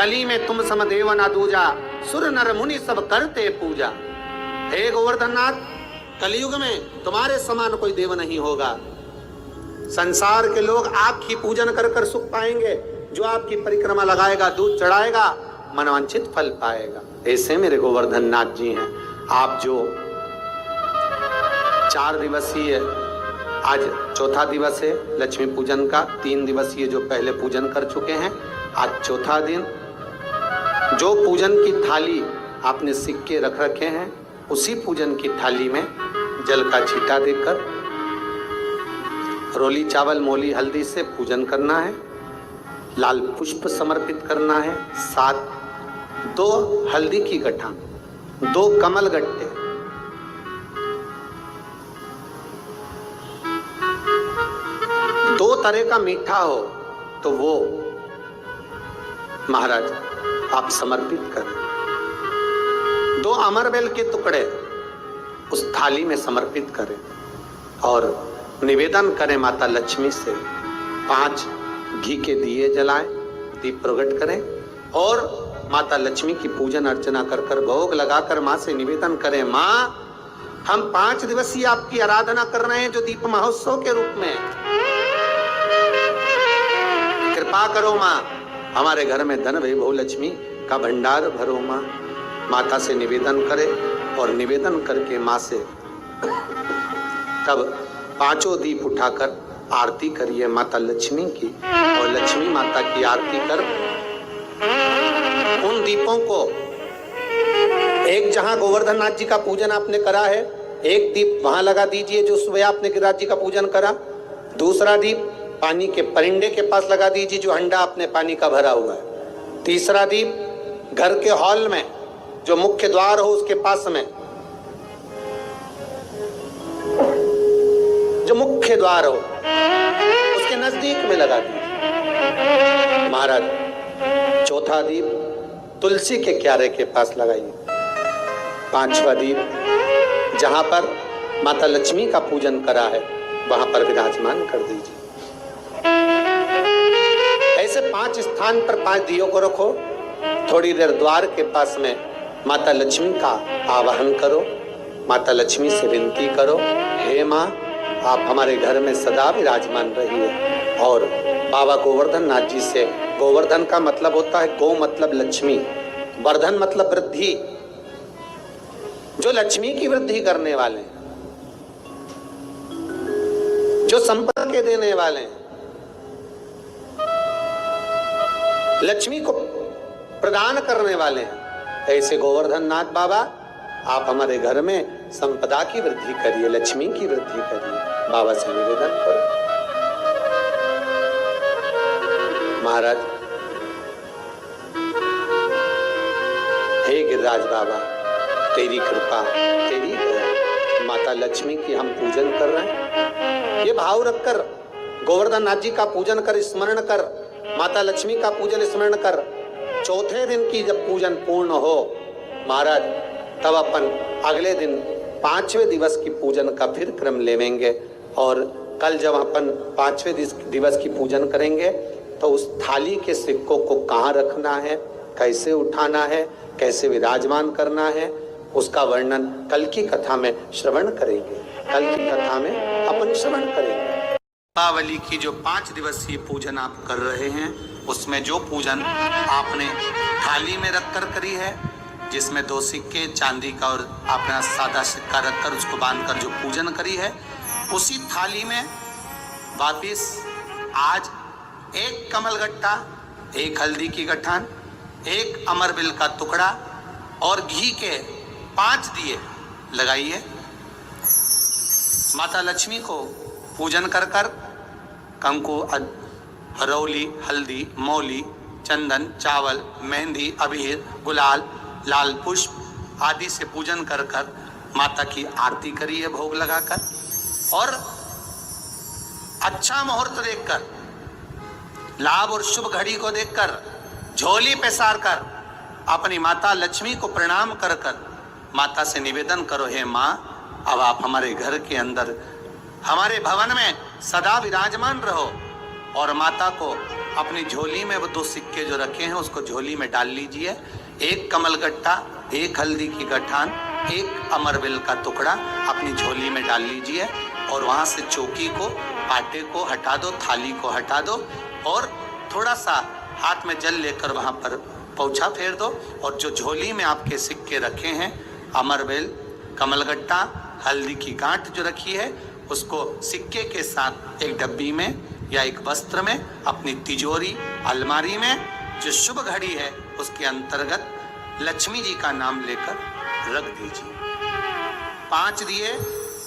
कली में तुम सम देव ना दूजा, सुर नर मुनि सब करते पूजा। हे गोवर्धन नाथ, कलयुग में तुम्हारे समान कोई देव नहीं होगा। संसार के लोग आपकी पूजन कर कर सुख पाएंगे। जो आपकी परिक्रमा लगाएगा, दूध चढ़ाएगा, मनवांछित फल पाएगा। ऐसे मेरे गोवर्धन नाथ जी हैं। आप जो 4 दिवसीय, आज चौथा दिवस है लक्ष्मी पूजन का, 3 दिवसीय जो पहले पूजन कर चुके हैं, आज चौथा दिन। जो पूजन की थाली आपने सिक्के रख रखे हैं, उसी पूजन की थाली में जल का छींटा देकर रोली चावल मोली हल्दी से पूजन करना है। लाल पुष्प समर्पित करना है। 2 हल्दी की गठा, 2 कमल गट्टे, 2 तरह का मीठा हो तो वो महाराज आप समर्पित करें। 2 अमरबेल के टुकड़े उस थाली में समर्पित करें और निवेदन करें माता लक्ष्मी से। 5 घी के दिए जलाएं, दीप प्रकट करें और माता लक्ष्मी की पूजन अर्चना कर कर भोग लगाकर मां से निवेदन करें, मां हम 5 दिवसीय आपकी आराधना कर रहे हैं जो दीप महोत्सव के रूप में। कृपा करो मां, हमारे घर में धन वैभव लक्ष्मी का भंडार भरो मां। माता से निवेदन करे और निवेदन करके मां से तब 5 दीप उठाकर आरती करिए माता लक्ष्मी की और लक्ष्मी माता की आरती कर उन दीपों को, एक जहां गोवर्धन नाथ जी का पूजन आपने करा है, एक दीप वहां लगा दीजिए जो सुबह आपने गिरिराज जी का पूजन करा। दूसरा दीप पानी के परिंदे के पास लगा दीजिए जो हंडा आपने पानी का भरा हुआ है। तीसरा दीप घर के हॉल में जो मुख्य द्वार हो उसके पास में, जो मुख्य द्वार हो उसके नजदीक में लगा दीजिए महाराज। चौथा दीप तुलसी के क्यारे के पास लगाइए। 5वां दीप जहां पर माता लक्ष्मी का पूजन करा है वहां पर विराजमान कर दीजिए। ऐसे 5 स्थान पर 5 दियों को रखो। थोड़ी देर द्वार के पास में माता लक्ष्मी का आवाहन करो। माता लक्ष्मी से विनती करो, हे मां आप हमारे घर में सदा विराजमान रहिए। और बाबा गोवर्धन नाथ जी से, गोवर्धन का मतलब होता है गो मतलब लक्ष्मी, वर्धन मतलब वृद्धि, जो लक्ष्मी की वृद्धि करने वाले हैं, जो संपदा के देने वाले हैं, लक्ष्मी को प्रदान करने वाले हैं। ऐसे गोवर्धन नाथ बाबा आप हमारे घर में संपदा की वृद्धि करिए, लक्ष्मी की वृद्धि करिए। बाबा से निवेदन करो। महाराज, हे गिरिराज बाबा, तेरी कृपा, तेरी दया, माता लक्ष्मी की हम पूजन कर रहे हैं। ये भाव रखकर गोवर्धन नाथ जी का पूजन कर, स्मरण कर, माता लक्ष्मी का पूजन स्मरण कर। चौथे दिन की जब पूजन पूर्ण हो महाराज, तब अपन अगले दिन 5वें दिवस की पूजन का फिर क्रम लेवेंगे। और कल जब अपन 5वें दिवस की पूजन करेंगे तो उस थाली के सिक्कों को कहाँ रखना है, कैसे उठाना है, कैसे विराजमान करना है, उसका वर्णन कल की कथा में श्रवण करेंगे। कल की कथा में अपन श्रवण करेंगे। दीपावली की जो 5 दिवसीय पूजन आप कर रहे हैं, उसमें जो पूजन आपने थाली में रखकर करी है, जिसमें 2 सिक्के चांदी का और अपना सादा सिक्का रखकर उसको बांधकर जो पूजन करी है, उसी थाली में वापिस आज 1 कमल गट्टा, 1 हल्दी की गठान, 1 अमरबिल का टुकड़ा और घी के 5 दिए लगाइए। माता लक्ष्मी को पूजन कर कर कंकु, हरौली, हल्दी, मौली, चंदन, चावल, मेहंदी, अबीर, गुलाल, लाल पुष्प आदि से पूजन कर कर माता की आरती करिए भोग लगाकर। और अच्छा मुहूर्त देखकर, लाभ और शुभ घड़ी को देखकर झोली पे सार कर अपनी माता लक्ष्मी को प्रणाम कर कर माता से निवेदन करो, हे माँ अब आप हमारे घर के अंदर, हमारे भवन में सदा विराजमान रहो। और माता को अपनी झोली में वो 2 सिक्के जो रखे हैं उसको झोली में डाल लीजिए। 1 कमलगट्टा, 1 हल्दी की गठान, 1 अमरवेल का टुकड़ा अपनी झोली में डाल लीजिए और वहाँ से चौकी को, पाटे को हटा दो, थाली को हटा दो और थोड़ा सा हाथ में जल लेकर वहाँ पर पोंछा फेर दो और जो झोली में आपके सिक्के रखे हैं, अमरवेल, कमलगट्टा, हल्दी की गांठ जो रखी है, उसको सिक्के के साथ एक डब्बी में या एक वस्त्र में अपनी तिजोरी, अलमारी में जो शुभ घड़ी है उसके अंतर्गत लक्ष्मी जी का नाम लेकर रख दीजिए। 5 दिए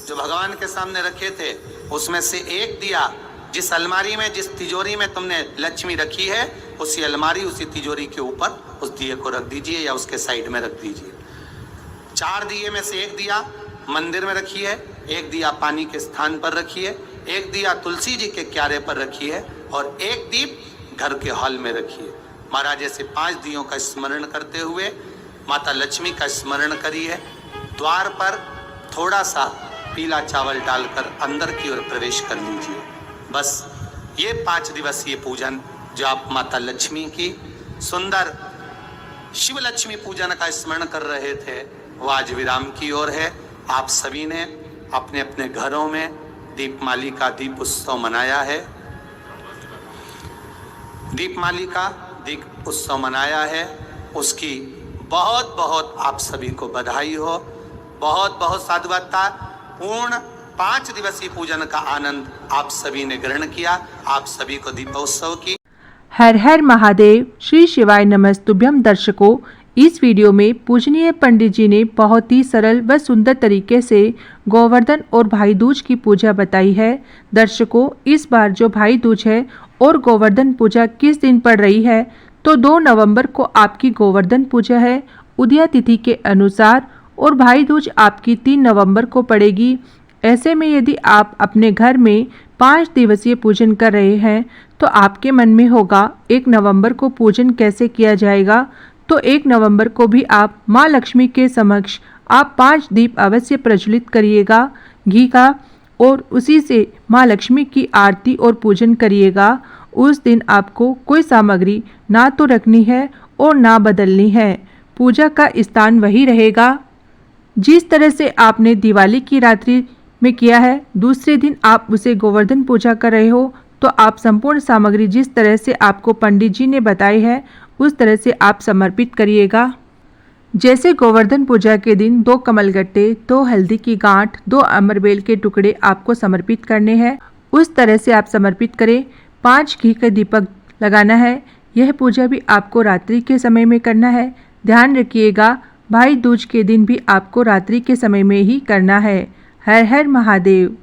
जो भगवान के सामने रखे थे उसमें से 1 दिया जिस अलमारी में, जिस तिजोरी में तुमने लक्ष्मी रखी है, उसी अलमारी, उसी तिजोरी के ऊपर उस दिए को रख दीजिए या उसके साइड में रख दीजिए। 4 दिए में से 1 दिया मंदिर में रखिए, 1 दिया पानी के स्थान पर रखिए, 1 दिया तुलसी जी के क्यारे पर रखिए और 1 दीप घर के हॉल में रखिए। महाराज ऐसे 5 दियों का स्मरण करते हुए माता लक्ष्मी का स्मरण करिए। द्वार पर थोड़ा सा पीला चावल डालकर अंदर की ओर प्रवेश कर लीजिए। बस ये 5 दिवसीय पूजन जो आप माता लक्ष्मी की सुंदर शिव लक्ष्मी पूजन का स्मरण कर रहे थे वो आज विराम की ओर है। आप सभी ने अपने अपने घरों में दीपमाली का दीप उत्सव मनाया है, दीपमाली का दीप उत्सव मनाया है, उसकी बहुत बहुत आप सभी को बधाई हो। बहुत बहुत साधुवाद। पूर्ण 5 दिवसीय पूजन का आनंद आप सभी ने ग्रहण किया। आप सभी को दीपोत्सव की हर हर महादेव। श्री शिवाय नमस्तुभ्यम। दर्शकों, इस वीडियो में पूजनीय पंडित जी ने बहुत ही सरल व सुंदर तरीके से गोवर्धन और भाई दूज की पूजा बताई है। दर्शकों, इस बार जो भाई दूज है और गोवर्धन पूजा किस दिन पड़ रही है, तो 2 नवंबर को आपकी गोवर्धन पूजा है उदया तिथि के अनुसार और भाई दूज आपकी 3 नवंबर को पड़ेगी। ऐसे में यदि आप अपने घर में 5 दिवसीय पूजन कर रहे हैं तो आपके मन में होगा 1 नवंबर को पूजन कैसे किया जाएगा। तो 1 नवंबर को भी आप माँ लक्ष्मी के समक्ष आप 5 दीप अवश्य प्रज्वलित करिएगा घी का और उसी से माँ लक्ष्मी की आरती और पूजन करिएगा। उस दिन आपको कोई सामग्री ना तो रखनी है और ना बदलनी है। पूजा का स्थान वही रहेगा जिस तरह से आपने दिवाली की रात्रि में किया है। दूसरे दिन आप उसे गोवर्धन पूजा कर रहे हो तो आप संपूर्ण सामग्री जिस तरह से आपको पंडित जी ने बताई है उस तरह से आप समर्पित करिएगा। जैसे गोवर्धन पूजा के दिन 2 कमलगट्टे, 2 हल्दी की गांठ, 2 अमरवेल के टुकड़े आपको समर्पित करने हैं, उस तरह से आप समर्पित करें। 5 घी का दीपक लगाना है। यह पूजा भी आपको रात्रि के समय में करना है। ध्यान रखिएगा, भाई दूज के दिन भी आपको रात्रि के समय में ही करना है। हर हर महादेव।